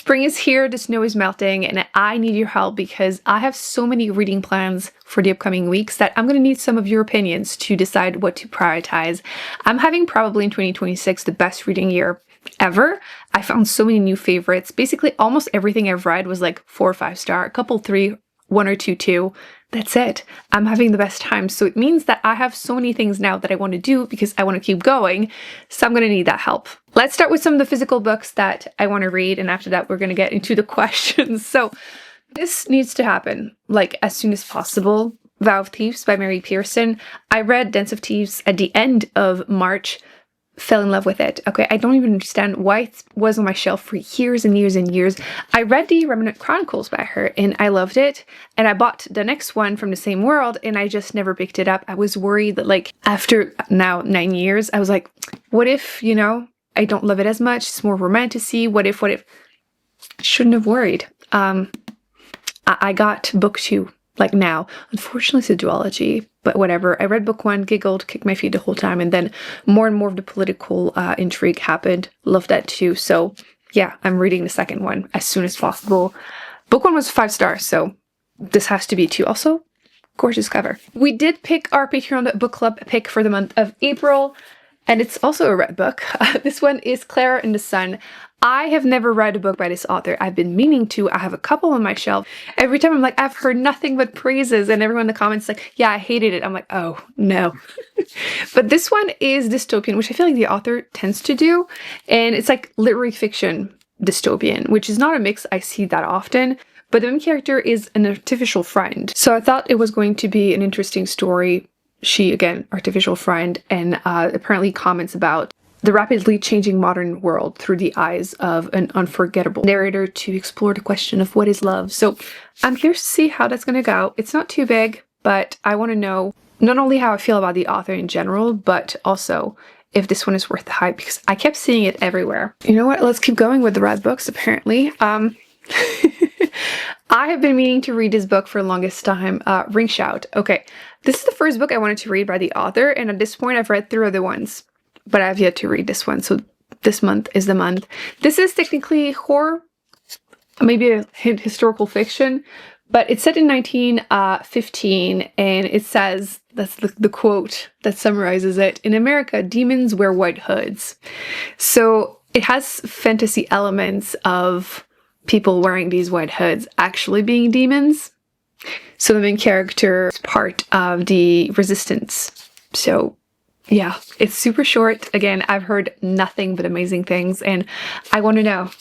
Spring is here, the snow is melting, and I need your help because I have so many reading plans for the upcoming weeks that I'm going to need some of your opinions to decide what to prioritize. I'm having probably in 2026 the best reading year ever. I found so many new favorites. Basically, almost everything I've read was like 4 or 5 star, a couple 3, 1 or 2, 2. That's it. I'm having the best time. So it means that I have so many things now that I want to do because I want to keep going. So I'm going to need that help. Let's start with some of the physical books that I want to read. And after that, we're going to get into the questions. So this needs to happen like as soon as possible. Vow of Thieves by Mary Pearson. I read Dance of Thieves at the end of March. Fell in love with it. Okay, I don't even understand why it was on my shelf for years and years and years. I read the Remnant Chronicles by her and I loved it. And I bought the next one from the same world and I just never picked it up. I was worried that like after now 9 years, I was like, what if, you know, I don't love it as much. It's more romantic-y. What if? Shouldn't have worried. I got book 2 like now. Unfortunately, it's a duology, but whatever. I read book 1, giggled, kicked my feet the whole time, and then more and more of the political intrigue happened. Loved that too. So yeah, I'm reading the second one as soon as possible. Book 1 was 5 stars, so this has to be 2. Also, gorgeous cover. We did pick our Patreon book club pick for the month of April, and it's also a red book. This one is Clara and the Sun. I have never read a book by this author. I've been meaning to. I have a couple on my shelf. Every time I'm like, I've heard nothing but praises, and everyone in the comments is like, yeah, I hated it. I'm like, oh, no. But this one is dystopian, which I feel like the author tends to do. And it's like literary fiction dystopian, which is not a mix I see that often. But the main character is an artificial friend. So I thought it was going to be an interesting story. She, again, artificial friend, and apparently comments about the rapidly changing modern world through the eyes of an unforgettable narrator to explore the question of what is love. So I'm curious to see how that's going to go. It's not too big, but I want to know not only how I feel about the author in general, but also if this one is worth the hype, because I kept seeing it everywhere. You know what? Let's keep going with the red books, apparently. I have been meaning to read this book for the longest time, Ring Shout. Okay, this is the first book I wanted to read by the author, and at this point I've read 3 other ones, but I've yet to read this one, so this month is the month. This is technically horror, maybe a historical fiction, but it's set in 1915, and it says, that's the quote that summarizes it, in America, demons wear white hoods. So it has fantasy elements of people wearing these white hoods actually being demons. So the main character is part of the resistance. So yeah, it's super short. Again, I've heard nothing but amazing things, and I want to know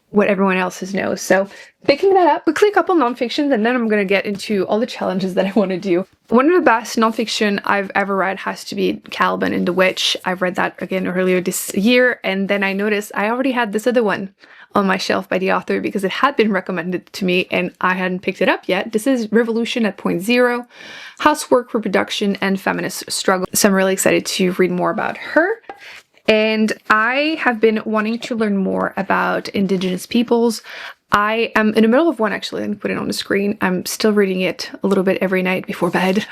what everyone else knows. So picking that up, quickly a couple nonfictions, and then I'm going to get into all the challenges that I want to do. One of the best nonfiction I've ever read has to be Caliban and the Witch. I've read that again earlier this year, and then I noticed I already had this other one on my shelf by the author because it had been recommended to me and I hadn't picked it up yet. This is Revolution at Point Zero, Housework, Reproduction, and Feminist Struggle. So I'm really excited to read more about her. And I have been wanting to learn more about Indigenous peoples. I am in the middle of one, actually. Let me put it on the screen. I'm still reading it a little bit every night before bed.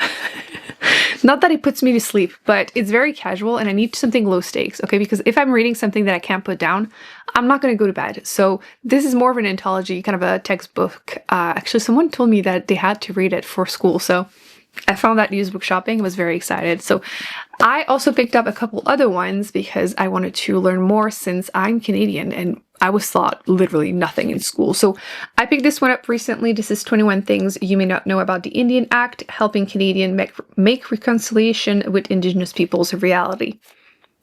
Not that it puts me to sleep, but it's very casual and I need something low stakes, okay? Because if I'm reading something that I can't put down, I'm not going to go to bed. So this is more of an anthology, kind of a textbook. Actually, someone told me that they had to read it for school, so I found that used book shopping and was very excited. So I also picked up a couple other ones because I wanted to learn more since I'm Canadian and I was taught literally nothing in school. So I picked this one up recently. This is 21 Things You May Not Know About the Indian Act, Helping Canadian make Reconciliation with Indigenous Peoples a Reality.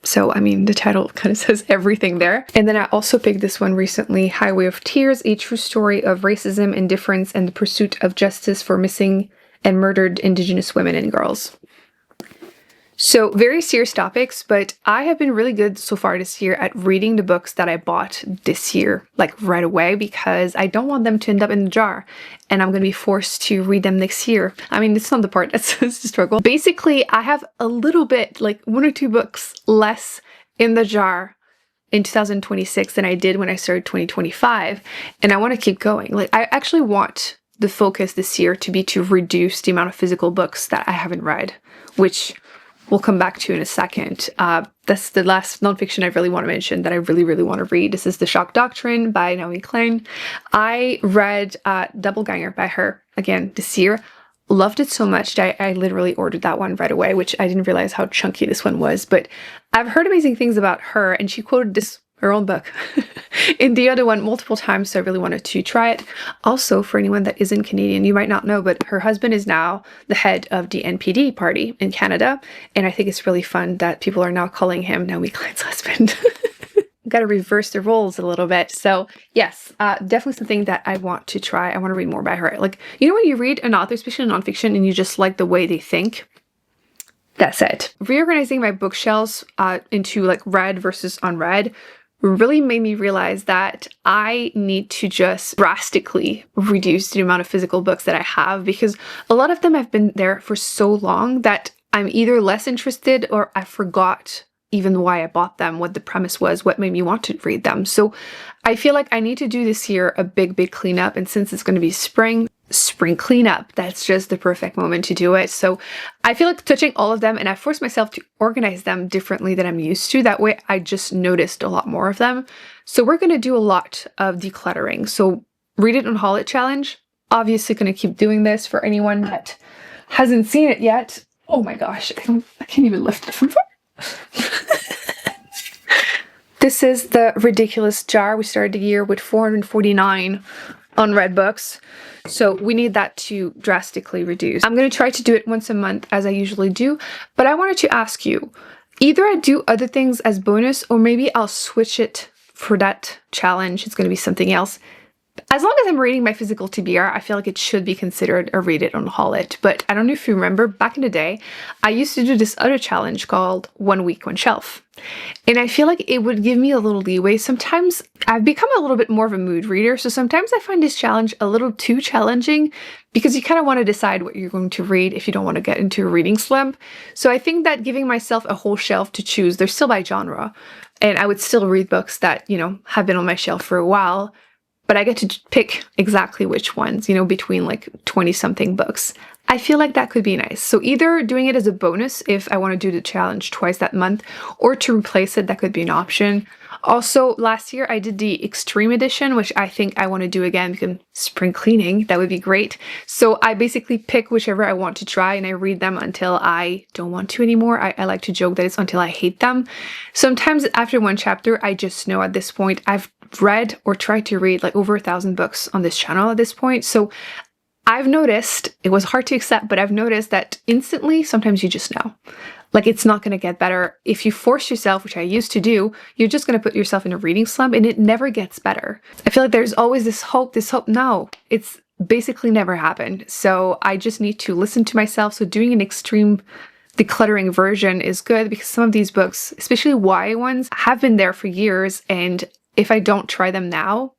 So, I mean, the title kind of says everything there. And then I also picked this one recently, Highway of Tears, A True Story of Racism, Indifference, and the Pursuit of Justice for Missing and Murdered Indigenous Women and Girls. So very serious topics, but I have been really good so far this year at reading the books that I bought this year, like right away, because I don't want them to end up in the jar and I'm going to be forced to read them next year. I mean, it's not the part that's the struggle. Basically, I have a little bit, like 1 or 2 books less in the jar in 2026 than I did when I started 2025, and I want to keep going. Like, I actually want the focus this year to be to reduce the amount of physical books that I haven't read, which we'll come back to in a second. That's the last nonfiction I really want to mention that I really, really want to read. This is The Shock Doctrine by Naomi Klein. I read Doppelganger by her again this year. Loved it so much that I literally ordered that one right away, which I didn't realize how chunky this one was. But I've heard amazing things about her, and she quoted her own book in the other one multiple times, so I really wanted to try it. Also, for anyone that isn't Canadian, you might not know, but her husband is now the head of the NPD party in Canada, and I think it's really fun that people are now calling him Naomi Klein's husband. Got to reverse the roles a little bit. So yes, definitely something that I want to try. I want to read more by her. Like, you know, when you read an author, especially in nonfiction, and you just like the way they think, that's it. Reorganizing my bookshelves into like read versus unread really made me realize that I need to just drastically reduce the amount of physical books that I have, because a lot of them have been there for so long that I'm either less interested or I forgot even why I bought them, what the premise was, what made me want to read them. So I feel like I need to do this year a big cleanup, and since it's going to be spring cleanup, that's just the perfect moment to do it. So I feel like touching all of them, and I forced myself to organize them differently than I'm used to. That way I just noticed a lot more of them. So we're going to do a lot of decluttering. So read it, unhaul it challenge. Obviously going to keep doing this for anyone that hasn't seen it yet. Oh my gosh, I can't even lift this one. This is the ridiculous jar. We started the year with 449 unread books, so we need that to drastically reduce. I'm going to try to do it once a month as I usually do, but I wanted to ask you, either I do other things as bonus, or maybe I'll switch it for that challenge. It's going to be something else. As long as I'm reading my physical TBR, I feel like it should be considered a read it, unhaul it. But I don't know if you remember, back in the day, I used to do this other challenge called 1 Week, 1 Shelf. And I feel like it would give me a little leeway. Sometimes I've become a little bit more of a mood reader, so sometimes I find this challenge a little too challenging because you kind of want to decide what you're going to read if you don't want to get into a reading slump. So I think that giving myself a whole shelf to choose, they're still by genre, and I would still read books that, you know, have been on my shelf for a while, but I get to pick exactly which ones, you know, between like 20-something books. I feel like that could be nice. So either doing it as a bonus if I want to do the challenge twice that month, or to replace it, that could be an option. Also, last year I did the Extreme Edition, which I think I want to do again because spring cleaning, that would be great. So I basically pick whichever I want to try and I read them until I don't want to anymore. I like to joke that it's until I hate them. Sometimes after one chapter, I just know at this point I've read or tried to read like over 1,000 books on this channel at this point. So I've noticed, it was hard to accept, but I've noticed that instantly, sometimes you just know. Like, it's not going to get better. If you force yourself, which I used to do, you're just going to put yourself in a reading slump and it never gets better. I feel like there's always this hope. No, it's basically never happened. So I just need to listen to myself. So doing an extreme decluttering version is good because some of these books, especially YA ones, have been there for years. And if I don't try them now,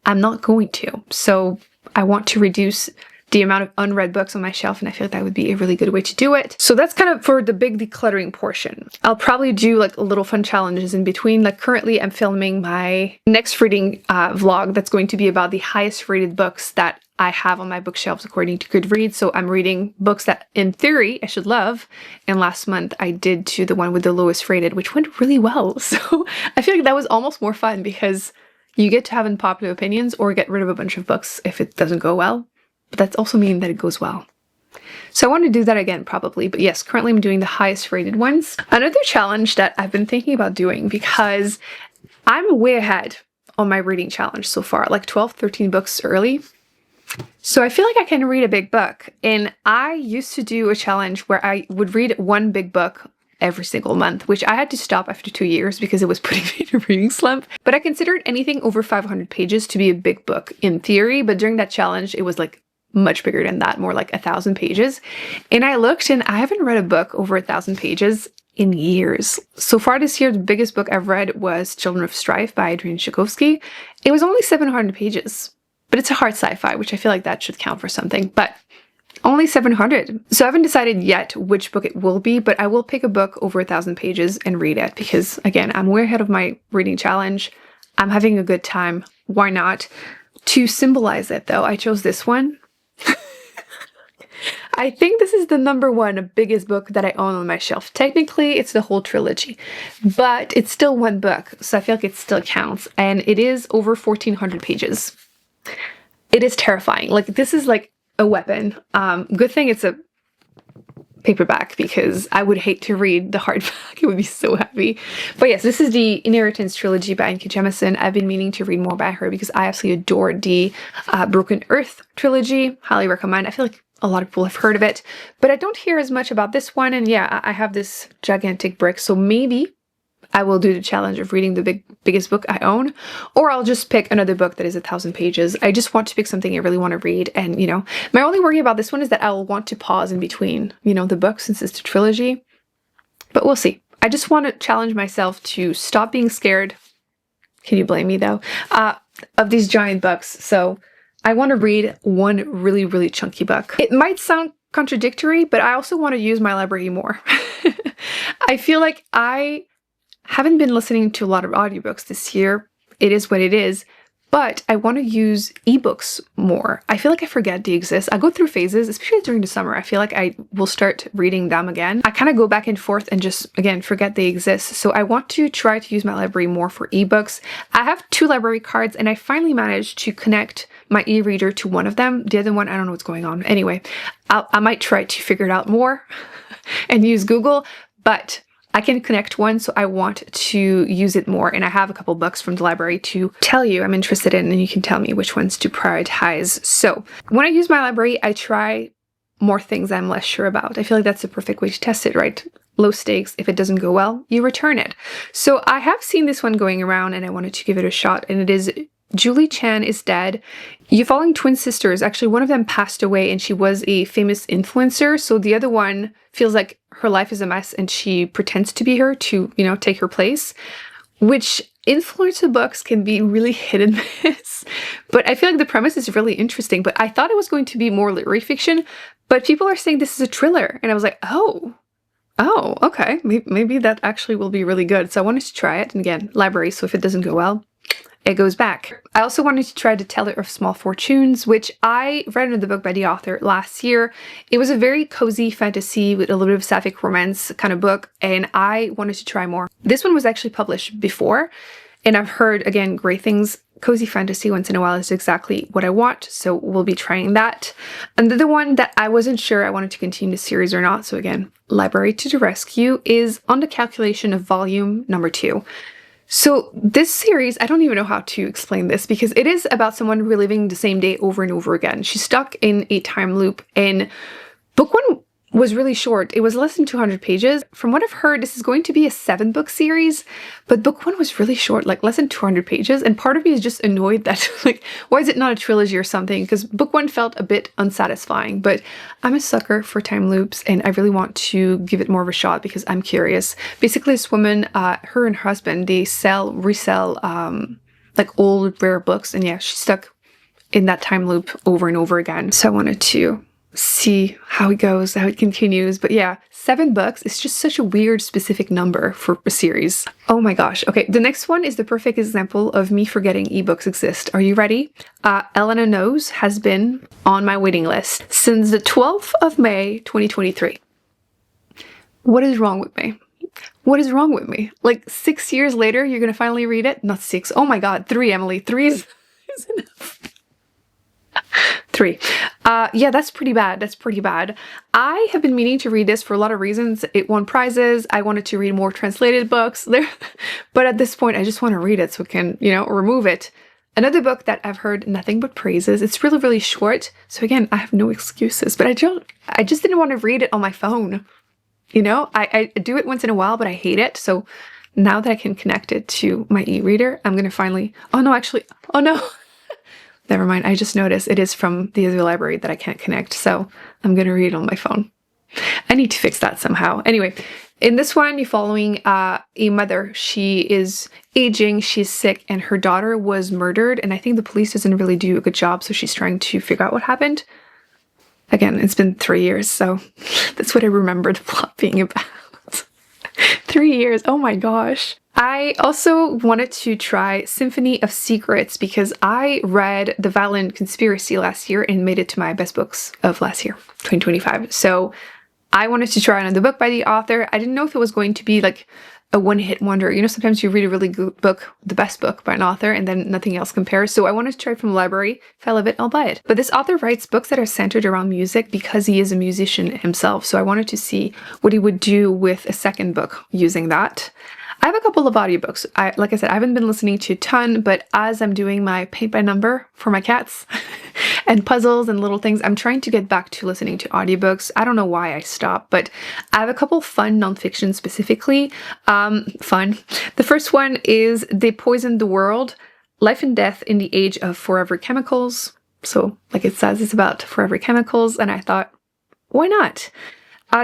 I'm not going to. So I want to reduce the amount of unread books on my shelf, and I feel like that would be a really good way to do it. So that's kind of for the big decluttering portion. I'll probably do like little fun challenges in between. Like currently I'm filming my next reading vlog that's going to be about the highest rated books that I have on my bookshelves according to Goodreads. So I'm reading books that in theory I should love. And last month I did to the one with the lowest rated, which went really well. So I feel like that was almost more fun because you get to have unpopular opinions or get rid of a bunch of books if it doesn't go well. But that's also mean that it goes well. So I want to do that again probably. But yes, currently I'm doing the highest rated ones. Another challenge that I've been thinking about doing because I'm way ahead on my reading challenge so far, like 12, 13 books early. So I feel like I can read a big book. And I used to do a challenge where I would read one big book every single month, which I had to stop after 2 years because it was putting me in a reading slump. But I considered anything over 500 pages to be a big book in theory. But during that challenge, it was like much bigger than that, more like 1,000 pages. And I looked and I haven't read a book over 1,000 pages in years. So far this year, the biggest book I've read was Children of Strife by Adrian Tchaikovsky. It was only 700 pages, but it's a hard sci-fi, which I feel like that should count for something, but only 700. So I haven't decided yet which book it will be, but I will pick a book over 1,000 pages and read it because again, I'm way ahead of my reading challenge. I'm having a good time. Why not? To symbolize it though, I chose this one. I think this is the #1 biggest book that I own on my shelf. Technically, it's the whole trilogy, but it's still one book, so I feel like it still counts, and it is over 1,400 pages. It is terrifying. Like, this is like a weapon. Good thing it's a paperback, because I would hate to read the hardback. It would be so heavy. But yes, this is the Inheritance trilogy by N.K. Jemisin. I've been meaning to read more by her because I absolutely adore the Broken Earth trilogy. Highly recommend. I feel like a lot of people have heard of it, but I don't hear as much about this one. And yeah, I have this gigantic brick, so maybe I will do the challenge of reading the biggest book I own, or I'll just pick another book that is 1,000 pages. I just want to pick something I really want to read. And, you know, my only worry about this one is that I'll want to pause in between, you know, the books, since it's a trilogy, but we'll see. I just want to challenge myself to stop being scared. Can you blame me though? Of these giant books. So I want to read one really, really chunky book. It might sound contradictory, but I also want to use my library more. I feel like I haven't been listening to a lot of audiobooks this year. It is what it is, but I want to use ebooks more. I feel like I forget they exist. I go through phases, especially during the summer. I feel like I will start reading them again. I kind of go back and forth and just, again, forget they exist. So I want to try to use my library more for ebooks. I have 2 library cards, and I finally managed to connect my e-reader to one of them. The other one, I don't know what's going on. Anyway, I might try to figure it out more and use Google, but I can connect one, so I want to use it more, and I have a couple books from the library to tell you I'm interested in, and you can tell me which ones to prioritize. So when I use my library, I try more things I'm less sure about. I feel like that's the perfect way to test it, right? Low stakes. If it doesn't go well, you return it. So I have seen this one going around, and I wanted to give it a shot, and it is Julie Chan is Dead. You following twin sisters. Actually, one of them passed away, and she was a famous influencer. So the other one feels like her life is a mess, and she pretends to be her to, you know, take her place, which influencer books can be really hit and miss. But I feel like the premise is really interesting. But I thought it was going to be more literary fiction, but people are saying this is a thriller. And I was like, oh, okay. Maybe that actually will be really good. So I wanted to try it. And again, library. So if it doesn't go well, it goes back. I also wanted to try The Teller of Small Fortunes, which I read in the book by the author last year. It was a very cozy fantasy with a little bit of sapphic romance kind of book, and I wanted to try more. This one was actually published before, and I've heard, again, great things. Cozy fantasy once in a while is exactly what I want, so we'll be trying that. Another one that I wasn't sure I wanted to continue the series or not, so again, Library to the Rescue, is On the Calculation of Volume #2. So this series, I don't even know how to explain this, because it is about someone reliving the same day over and over again. She's stuck in a time loop, and book 1 was really short. It was less than 200 pages. From what I've heard, this is going to be a 7-book series, but book 1 was really short, like less than 200 pages. And part of me is just annoyed that, like, why is it not a trilogy or something? Because book 1 felt a bit unsatisfying, but I'm a sucker for time loops, and I really want to give it more of a shot because I'm curious. Basically, this woman, her and her husband, they resell, like old rare books. And yeah, she's stuck in that time loop over and over again. So I wanted to see how it goes, how it continues. But yeah, 7 books is just such a weird specific number for a series. Oh my gosh. Okay, the next one is the perfect example of me forgetting ebooks exist. Are you ready? Elena Knows has been on my waiting list since the 12th of May 2023. What is wrong with me? What is wrong with me? Like 6 years later, you're gonna finally read it? Not 6. Oh my god, 3, Emily. 3 is enough. 3. Yeah, that's pretty bad. That's pretty bad. I have been meaning to read this for a lot of reasons. It won prizes. I wanted to read more translated books there, but at this point, I just want to read it so I can, you know, remove it. Another book that I've heard nothing but praises. It's really, really short. So again, I have no excuses, but I just didn't want to read it on my phone. You know, I do it once in a while, but I hate it. So now that I can connect it to my e-reader, I'm going to finally, oh no. Never mind, I just noticed it is from the other library that I can't connect, so I'm gonna read it on my phone. I need to fix that somehow. Anyway, in this one, you're following a mother. She is aging, she's sick, and her daughter was murdered, and I think the police doesn't really do a good job, so she's trying to figure out what happened. Again, it's been 3 years, so that's what I remember the plot being about. 3 years. Oh my gosh. I also wanted to try Symphony of Secrets because I read The Violent Conspiracy last year and made it to my best books of last year, 2025. So I wanted to try another book by the author. I didn't know if it was going to be like a one-hit wonder. You know, sometimes you read a really good book, the best book by an author, and then nothing else compares. So I wanted to try from the library. If I love it, I'll buy it. But this author writes books that are centered around music because he is a musician himself. So I wanted to see what he would do with a second book using that. I have a couple of audiobooks. Like I said, I haven't been listening to a ton, but as I'm doing my paint by number for my cats and puzzles and little things, I'm trying to get back to listening to audiobooks. I don't know why I stopped, but I have a couple fun nonfiction specifically. Fun. The first one is They Poisoned the World, Life and Death in the Age of Forever Chemicals. So like it says, it's about forever chemicals, and I thought, why not?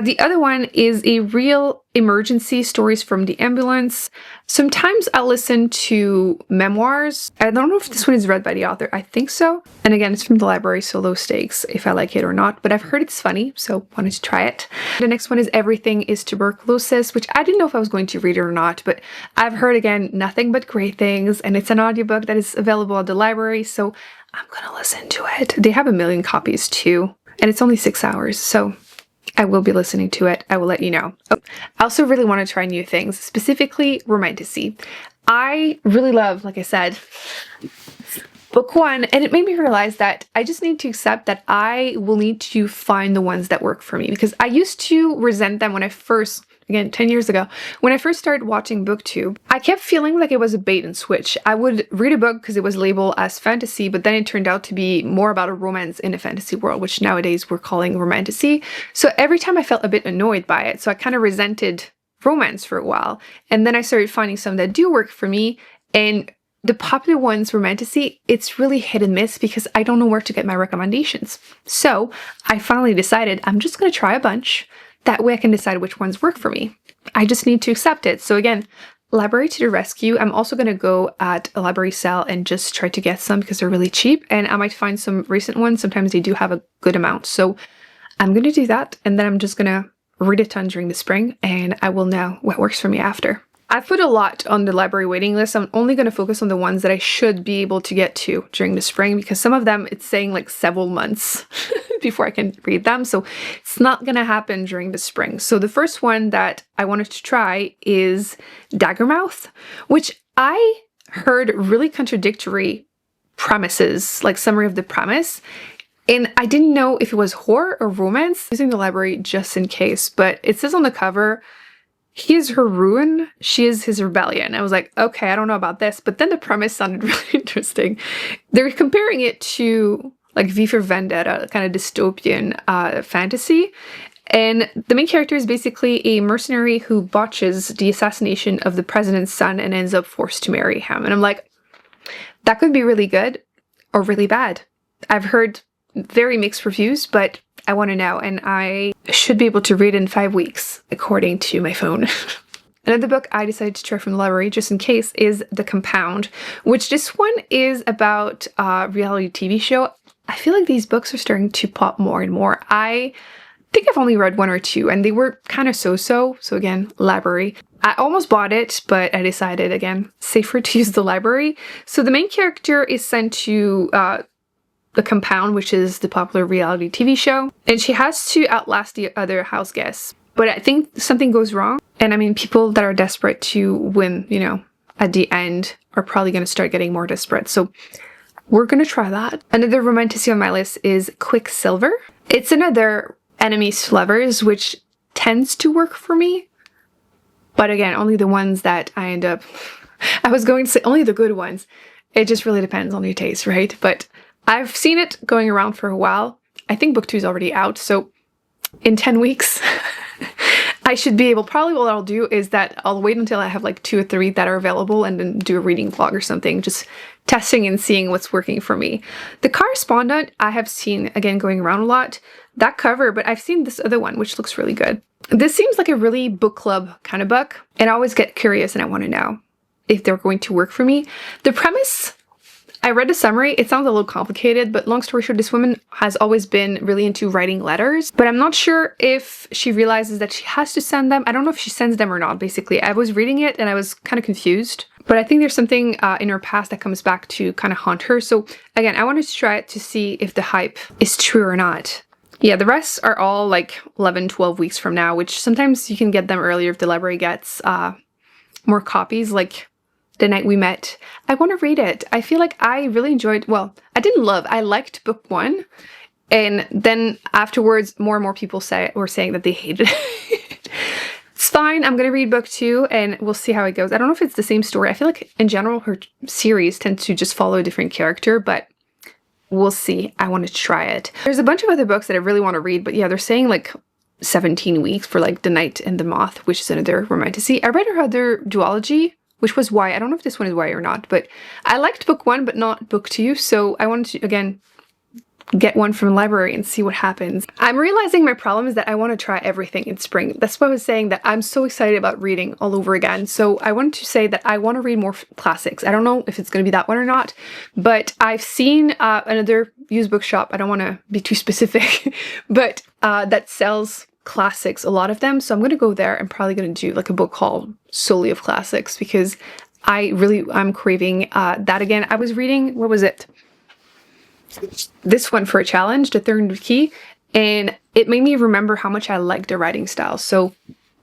The other one is A Real Emergency, Stories from the Ambulance. Sometimes I listen to memoirs. I don't know if this one is read by the author. I think so. And again, it's from the library, so low stakes if I like it or not. But I've heard it's funny, so wanted to try it. The next one is Everything is Tuberculosis, which I didn't know if I was going to read it or not. But I've heard, again, nothing but great things. And it's an audiobook that is available at the library, so I'm going to listen to it. They have 1 million copies too. And it's only 6 hours, so I will be listening to it. I will let you know. Oh, I also really want to try new things, specifically romantasy. I really love, like I said, book one, and it made me realize that I just need to accept that I will need to find the ones that work for me, because I used to resent them when I first, again, 10 years ago, when I first started watching Booktube. I kept feeling like it was a bait and switch. I would read a book because it was labeled as fantasy, but then it turned out to be more about a romance in a fantasy world, which nowadays we're calling romantasy. So every time I felt a bit annoyed by it. So I kind of resented romance for a while. And then I started finding some that do work for me. And the popular ones, romantasy, it's really hit and miss because I don't know where to get my recommendations. So I finally decided I'm just going to try a bunch. That way I can decide which ones work for me. I just need to accept it. So again, library to the rescue. I'm also going to go at a library sale and just try to get some because they're really cheap. And I might find some recent ones. Sometimes they do have a good amount. So I'm going to do that. And then I'm just going to read a ton during the spring. And I will know what works for me after. I've put a lot on the library waiting list. I'm only going to focus on the ones that I should be able to get to during the spring, because some of them, it's saying like several months before I can read them. So it's not going to happen during the spring. So the first one that I wanted to try is Daggermouth, which I heard really contradictory premises, like summary of the premise. And I didn't know if it was horror or romance. Using the library just in case, but it says on the cover, he is her ruin, she is his rebellion. I was like, okay, I don't know about this. But then the premise sounded really interesting. They're comparing it to like V for Vendetta, kind of dystopian fantasy. And the main character is basically a mercenary who botches the assassination of the president's son and ends up forced to marry him. And I'm like, that could be really good or really bad. I've heard very mixed reviews, but I want to know, and I should be able to read in 5 weeks, according to my phone. Another book I decided to try from the library, just in case, is The Compound, which this one is about a reality TV show. I feel like these books are starting to pop more and more. I think I've only read 1 or 2, and they were kind of so-so. So again, library. I almost bought it, but I decided, again, safer to use the library. So the main character is sent to The Compound, which is the popular reality TV show, and she has to outlast the other house guests. But I think something goes wrong, and I mean, people that are desperate to win, you know, at the end are probably going to start getting more desperate. So we're going to try that. Another romantasy on my list is Quicksilver. It's another enemies to lovers, which tends to work for me. But again, only the ones that I end up... I was going to say only the good ones. It just really depends on your taste, right? But I've seen it going around for a while. I think book 2 is already out, so in 10 weeks, I should be able, probably what I'll do is that I'll wait until I have like 2 or 3 that are available and then do a reading vlog or something, just testing and seeing what's working for me. The Correspondent I have seen, again, going around a lot, that cover, but I've seen this other one, which looks really good. This seems like a really book club kind of book, and I always get curious and I want to know if they're going to work for me. The premise, I read the summary. It sounds a little complicated, but long story short, this woman has always been really into writing letters, but I'm not sure if she realizes that she has to send them. I don't know if she sends them or not, basically. I was reading it and I was kind of confused, but I think there's something in her past that comes back to kind of haunt her. So again, I wanted to try it to see if the hype is true or not. Yeah, the rest are all like 11, 12 weeks from now, which sometimes you can get them earlier if the library gets more copies, like The Night We Met. I want to read it. I feel like I really enjoyed, well, I liked book 1, and then afterwards more and more people were saying that they hated it. It's fine, I'm gonna read book 2 and we'll see how it goes. I don't know if it's the same story. I feel like in general her series tends to just follow a different character, but we'll see. I want to try it. There's a bunch of other books that I really want to read, but yeah, they're saying like 17 weeks for like The Night and the Moth, which is another romantasy. I read her other duology, which was Y. I don't know if this one is Y or not, but I liked book 1 but not book 2, so I wanted to, again, get one from the library and see what happens. I'm realizing my problem is that I want to try everything in spring. That's why I was saying that I'm so excited about reading all over again. So I wanted to say that I want to read more classics. I don't know if it's going to be that one or not, but I've seen another used bookshop, I don't want to be too specific, but that sells classics, a lot of them. So I'm going to go there. I'm probably going to do like a book haul solely of classics because I'm craving that again. I was reading, what was it? This one for a challenge, The Third Key, and it made me remember how much I liked the writing style. So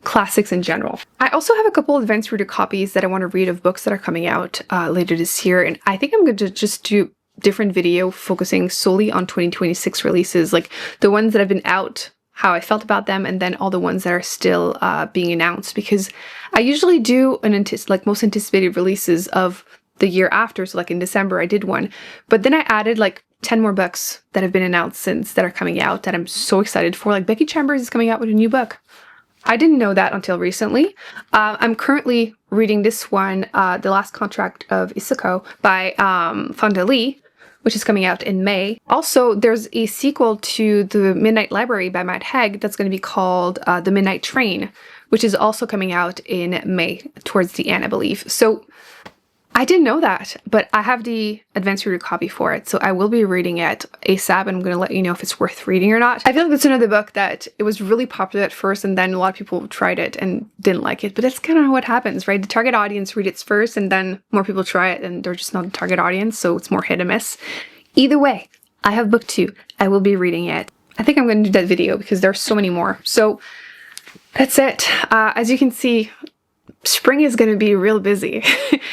classics in general. I also have a couple of advanced reader copies that I want to read of books that are coming out later this year, and I think I'm going to just do different video focusing solely on 2026 releases, like the ones that have been out, how I felt about them, and then all the ones that are still being announced, because I usually do like most anticipated releases of the year after. So like in December I did one, but then I added like 10 more books that have been announced since that are coming out that I'm so excited for. Like Becky Chambers is coming out with a new book. I didn't know that until recently. I'm currently reading this one, The Last Contract of Isako by Fonda Lee, which is coming out in May. Also, there's a sequel to The Midnight Library by Matt Haig that's going to be called The Midnight Train, which is also coming out in May, towards the end, I believe. So I didn't know that, but I have the advanced reader copy for it, so I will be reading it ASAP, and I'm going to let you know if it's worth reading or not. I feel like that's another book that it was really popular at first, and then a lot of people tried it and didn't like it, but that's kind of what happens, right? The target audience read it first, and then more people try it, and they're just not the target audience, so it's more hit or miss. Either way, I have book 2. I will be reading it. I think I'm going to do that video because there's so many more. So that's it. As you can see, spring is going to be real busy.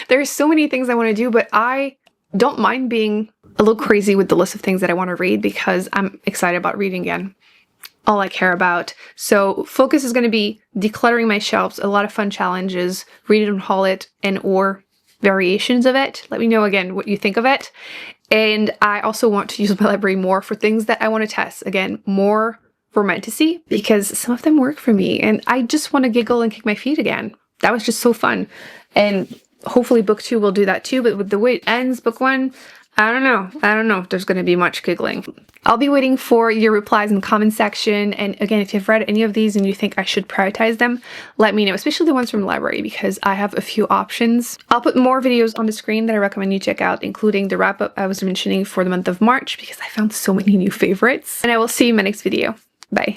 There's so many things I want to do, but I don't mind being a little crazy with the list of things that I want to read because I'm excited about reading again. All I care about. So focus is going to be decluttering my shelves, a lot of fun challenges, read it and haul it, and or variations of it. Let me know again what you think of it. And I also want to use my library more for things that I want to test. Again, more romantasy, because some of them work for me and I just want to giggle and kick my feet again. That was just so fun. And hopefully book 2 will do that too, but with the way it ends, book 1, I don't know if there's going to be much giggling. I'll be waiting for your replies in the comment section. And again, if you've read any of these and you think I should prioritize them, let me know, especially the ones from the library, because I have a few options. I'll put more videos on the screen that I recommend you check out, including the wrap-up I was mentioning for the month of March, because I found so many new favorites. And I will see you in my next video. Bye.